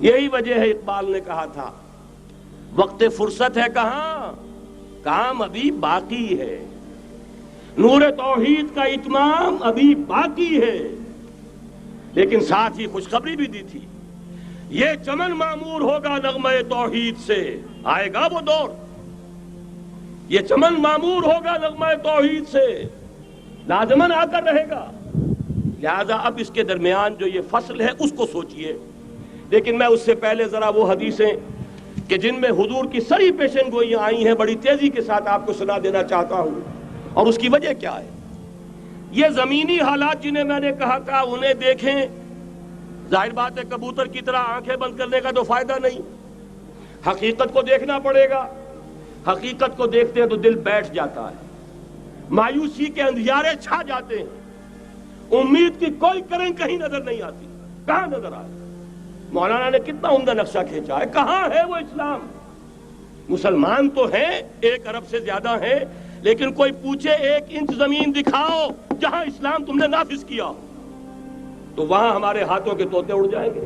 یہی وجہ ہے اقبال نے کہا تھا وقت فرصت ہے کہاں، کام ابھی باقی ہے، نور توحید کا اتمام ابھی باقی ہے۔ لیکن ساتھ ہی خوشخبری بھی دی تھی، یہ چمن معمور ہوگا نغمہ توحید سے، آئے گا وہ دور، یہ چمن معمور ہوگا نغمہ توحید سے، لازماً آ کر رہے گا۔ لہذا اب اس کے درمیان جو یہ فصل ہے اس کو سوچئے۔ لیکن میں اس سے پہلے ذرا وہ حدیثیں کہ جن میں حضور کی سری پیشن گوئیاں آئی ہیں بڑی تیزی کے ساتھ آپ کو سنا دینا چاہتا ہوں، اور اس کی وجہ کیا ہے۔ یہ زمینی حالات جنہیں میں نے کہا تھا انہیں دیکھیں، ظاہر بات ہے کبوتر کی طرح آنکھیں بند کرنے کا تو فائدہ نہیں، حقیقت کو دیکھنا پڑے گا۔ حقیقت کو دیکھتے ہیں تو دل بیٹھ جاتا ہے، مایوسی کے اندھیارے چھا جاتے ہیں، امید کی کوئی کرن کہیں نظر نہیں آتی۔ کہاں نظر آئے؟ مولانا نے کتنا عمدہ نقشہ کھینچا ہے، کہاں ہے وہ اسلام؟ مسلمان تو ہیں، 1 ارب سے زیادہ ہیں، لیکن کوئی پوچھے 1 انچ زمین دکھاؤ جہاں اسلام تم نے نافذ کیا ہو، تو وہاں ہمارے ہاتھوں کے طوطے اڑ جائیں گے۔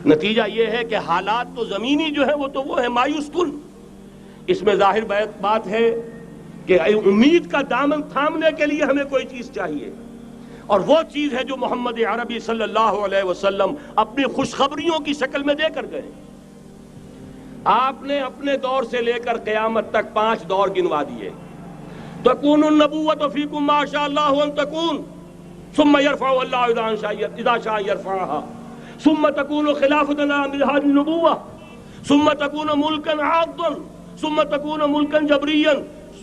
نتیجہ یہ ہے کہ حالات تو زمینی جو ہے وہ ہے مایوس کن۔ اس میں ظاہر بات ہے کہ امید کا دامن تھامنے کے لیے ہمیں کوئی چیز چاہیے، اور وہ چیز ہے جو محمد عربی صلی اللہ علیہ وسلم اپنی خوشخبریوں کی شکل میں دے کر گئے۔ آپ نے اپنے دور سے لے کر قیامت تک 5 دور گنوا دیے۔ تکون النبوۃ فیکم ما شاء اللہ ان تکون ثم يرفع اللہ اذا شاء يرفعها ثم تکون خلافۃ علی منہاج النبوۃ ثم تکون ملکا عاضا ثم تکون ملکا جبریا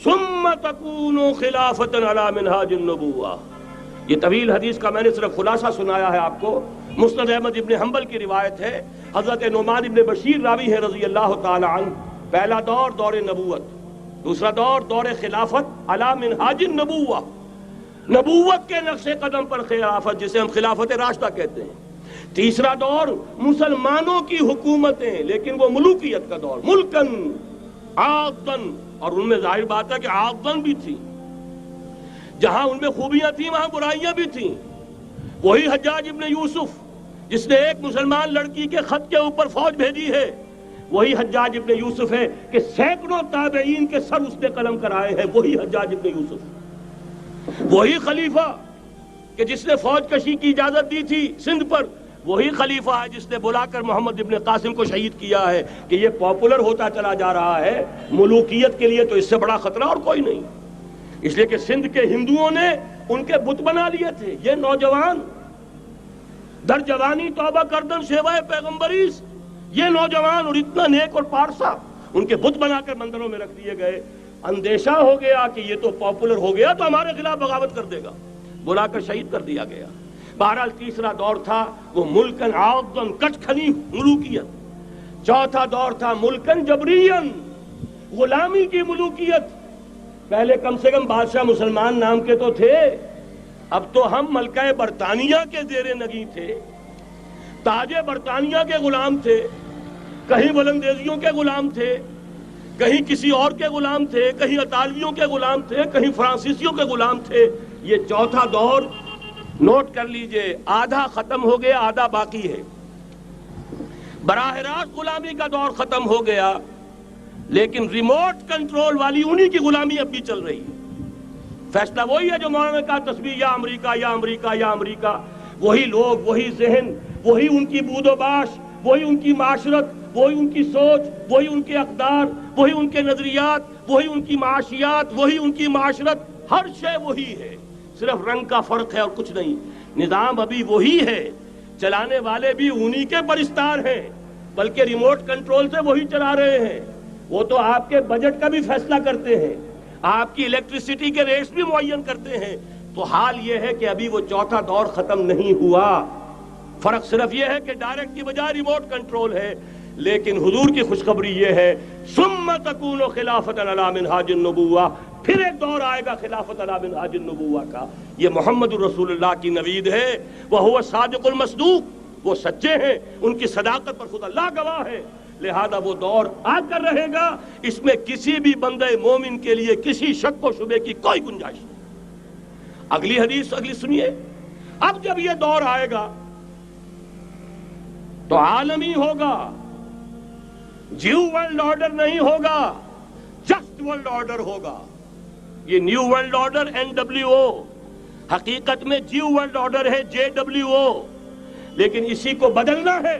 ثم تکون خلافۃ علی منہاج النبوۃ۔ یہ طویل حدیث کا میں نے صرف خلاصہ سنایا ہے آپ کو۔ مسند احمد ابن حنبل کی روایت ہے، حضرت نعمان ابن بشیر راوی ہے رضی اللہ تعالی عنہ۔ پہلا دور دور نبوت، دوسرا دور دور خلافت علی منہاج النبوۃ، نبوت کے نقش قدم پر خلافت جسے ہم خلافت راشدہ کہتے ہیں۔ تیسرا دور مسلمانوں کی حکومتیں، لیکن وہ ملوکیت کا دور، ملکن عاضن، اور ان میں ظاہر بات ہے کہ عاضن بھی تھی، جہاں ان میں خوبیاں تھیں وہاں برائیاں بھی تھیں۔ وہی حجاج ابن یوسف جس نے ایک مسلمان لڑکی کے خط کے اوپر فوج بھیجی ہے، وہی حجاج ابن یوسف ہے کہ سینکڑوں تابعین کے سر اس نے قلم کرائے ہیں، وہی حجاج ابن یوسف۔ وہی خلیفہ کہ جس نے فوج کشی کی اجازت دی تھی سندھ پر، وہی خلیفہ ہے جس نے بلا کر محمد ابن قاسم کو شہید کیا ہے کہ یہ پاپولر ہوتا چلا جا رہا ہے، ملوکیت کے لیے تو اس سے بڑا خطرہ اور کوئی نہیں۔ اس لیے کہ سندھ کے ہندوؤں نے ان کے بت بنا لیے تھے۔ یہ نوجوان در جوانی توبہ کردن شیوائے پیغمبریس، یہ نوجوان اور اتنا نیک اور پارسا ان کے بت بنا کر مندروں میں رکھ دیے گئے۔ اندیشہ ہو گیا کہ یہ تو پاپولر ہو گیا تو ہمارے خلاف بغاوت کر دے گا، بلا کر شہید کر دیا گیا۔ بہرحال تیسرا دور تھا وہ ملکن عاضن، کچ کھنی ملوکیت۔ چوتھا دور تھا ملکن جبرین، غلامی کی ملوکیت۔ پہلے کم سے کم بادشاہ مسلمان نام کے تو تھے، اب تو ہم ملکہ برطانیہ کے زیر نگیں تھے، تاج برطانیہ کے غلام تھے، کہیں ولندیزیوں کے غلام تھے، کہیں کسی اور کے غلام تھے، کہیں اطالویوں کے غلام تھے، کہیں فرانسیسیوں کے غلام تھے۔ یہ چوتھا دور نوٹ کر لیجئے، آدھا ختم ہو گیا، آدھا باقی ہے۔ براہ راست غلامی کا دور ختم ہو گیا، لیکن ریموٹ کنٹرول والی انہی کی غلامی اب بھی چل رہی ہے۔ فیصلہ وہی ہے جو مولانا نے کہا تسبیح یا امریکہ یا امریکہ یا امریکہ، وہی لوگ، وہی ذہن، وہی ان کی بود و باش، وہی ان کی معاشرت، وہی ان کی سوچ، وہی ان کے اقدار، وہی ان کے نظریات، وہی ان کی معاشیات، وہی ان کی معاشرت، ہر شے وہی ہے، صرف رنگ کا فرق ہے اور کچھ نہیں۔ نظام ابھی وہی ہے، چلانے والے بھی انہی کے پرستار ہیں، بلکہ ریموٹ کنٹرول سے وہی چلا رہے ہیں۔ وہ تو آپ کے بجٹ کا بھی فیصلہ کرتے ہیں، آپ کی الیکٹریسٹی کے ریٹس بھی معین کرتے ہیں۔ تو حال یہ ہے کہ ابھی وہ چوتھا دور ختم نہیں ہوا، فرق صرف یہ ہے کہ ڈائریکٹ کی بجائے ریموٹ کنٹرول ہے۔ لیکن حضور کی خوشخبری یہ ہے ثم تکون خلافۃ علی منہاج النبوۃ، پھر ایک دور آئے گا خلافت علی منہاج النبوۃ کا۔ یہ محمد الرسول اللہ کی نوید ہے، وہو صادق المصدوق، وہ سچے ہیں، ان کی صداقت پر خود اللہ گواہ ہے۔ لہذا وہ دور آ کر رہے گا، اس میں کسی بھی بندہ مومن کے لیے کسی شک و شبے کی کوئی گنجائش نہیں۔ اگلی حدیث اگلی سنیے، اب جب یہ دور آئے گا تو عالمی ہوگا، نیو ورلڈ آرڈر نہیں ہوگا، جسٹ ورلڈ آرڈر ہوگا۔ یہ نیو ورلڈ آرڈر NWO، حقیقت میں نیو ورلڈ آرڈر ہے JWO، لیکن اسی کو بدلنا ہے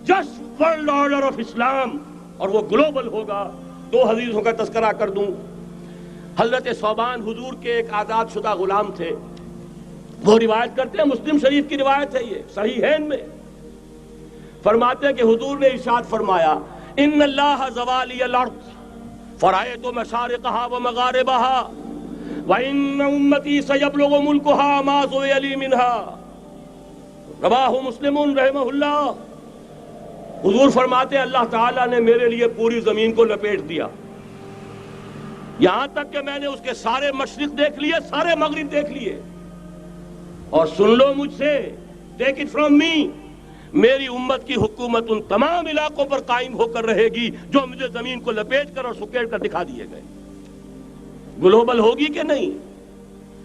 جسٹ ورلڈ آرڈر آف اسلام، اور وہ گلوبل ہوگا۔ دو حدیثوں کا تذکرہ کر دوں۔ حضرت ثوبان حضور کے ایک آزاد شدہ غلام تھے، وہ روایت کرتے ہیں، مسلم شریف کی روایت ہے، یہ صحیحین میں فرماتے ہیں کہ حضور نے ارشاد فرمایا، ان اللہ زوالی الارض فرأیت مشارقها ومغاربها وان امتی سیبلغ ملکها ما زوی لی منها، رواہ مسلم رحمہ اللہ۔ حضور فرماتے ہیں اللہ تعالیٰ نے میرے لیے پوری زمین کو لپیٹ دیا، یہاں تک کہ میں نے اس کے سارے مشرق دیکھ لیے، سارے مغرب دیکھ لیے، اور سن لو مجھ سے، ٹیک اٹ فرام می، میری امت کی حکومت ان تمام علاقوں پر قائم ہو کر رہے گی جو مجھے زمین کو لپیٹ کر اور سکیڑ کر دکھا دیے گئے۔ گلوبل ہوگی کہ نہیں؟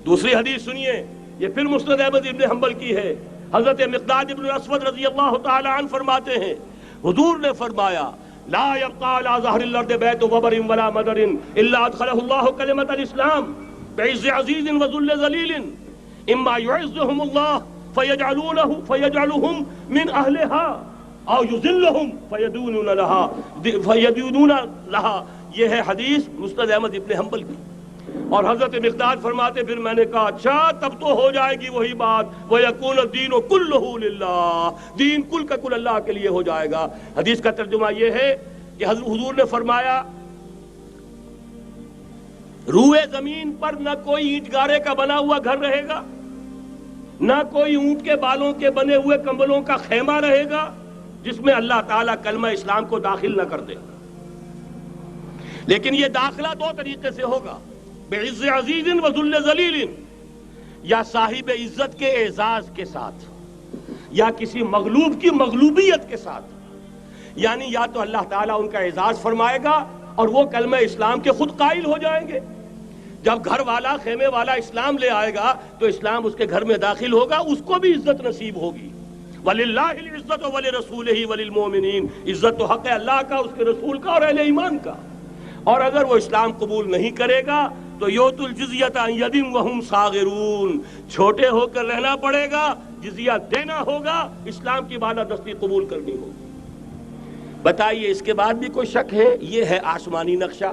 دوسری حدیث سنیے، یہ پھر مسند احمد ابن حنبل کی ہے۔ حضرت مقداد ابن الاسود رضی اللہ تعالی عنہ فرماتے ہیں، حضور نے فرمایا، لا يبقى على ظهر الارض بيت وبر ولا مدر الا ادخله الله كلمة الاسلام بعز عزيز وذل ذليل، اما يعزهم الله فيجعلهم من اهلها او يذلهم فيدونون لها۔ یہ ہے حدیث مسند احمد ابن حنبل کی۔ اور حضرت مقداد فرماتے پھر میں نے کہا اچھا تب تو ہو جائے گی وہی بات، وَيَكُونَ الدِّينُ كُلُّهُ لِلَّهِ، دین کل کا کل اللہ کے لیے ہو جائے گا۔ حدیث کا ترجمہ یہ ہے کہ حضور نے فرمایا، روئے زمین پر نہ کوئی اینٹ گارے کا بنا ہوا گھر رہے گا، نہ کوئی اونٹ کے بالوں کے بنے ہوئے کمبلوں کا خیمہ رہے گا جس میں اللہ تعالیٰ کلمہ اسلام کو داخل نہ کر دے۔ لیکن یہ داخلہ دو طریقے سے ہوگا، بعز عزیز و ذل ذلیل، یا صاحب عزت کے اعزاز کے ساتھ، یا کسی مغلوب کی مغلوبیت کے ساتھ، یعنی یا تو اللہ تعالیٰ ان کا اعزاز فرمائے گا اور وہ کلمہ اسلام کے خود قائل ہو جائیں گے۔ جب گھر والا خیمے والا اسلام لے آئے گا تو اسلام اس کے گھر میں داخل ہوگا، اس کو بھی عزت نصیب ہوگی۔ وَلِلَّهِ الْعِزَّةُ وَلِرَسُولِهِ وَلِلْمُؤْمِنِينَ، عزت تو حق ہے اللہ کا، اس کے رسول کا اور اہل ایمان کا۔ اور اگر وہ اسلام قبول نہیں کرے گا تو یؤت الجزیۃ عن ید وہم صاغرون، چھوٹے ہو کر رہنا پڑے گا، جزیہ دینا ہوگا، اسلام کی بالادستی قبول کرنی ہوگی۔ بتائیے اس کے بعد بھی کوئی شک ہے؟ یہ ہے آسمانی نقشہ۔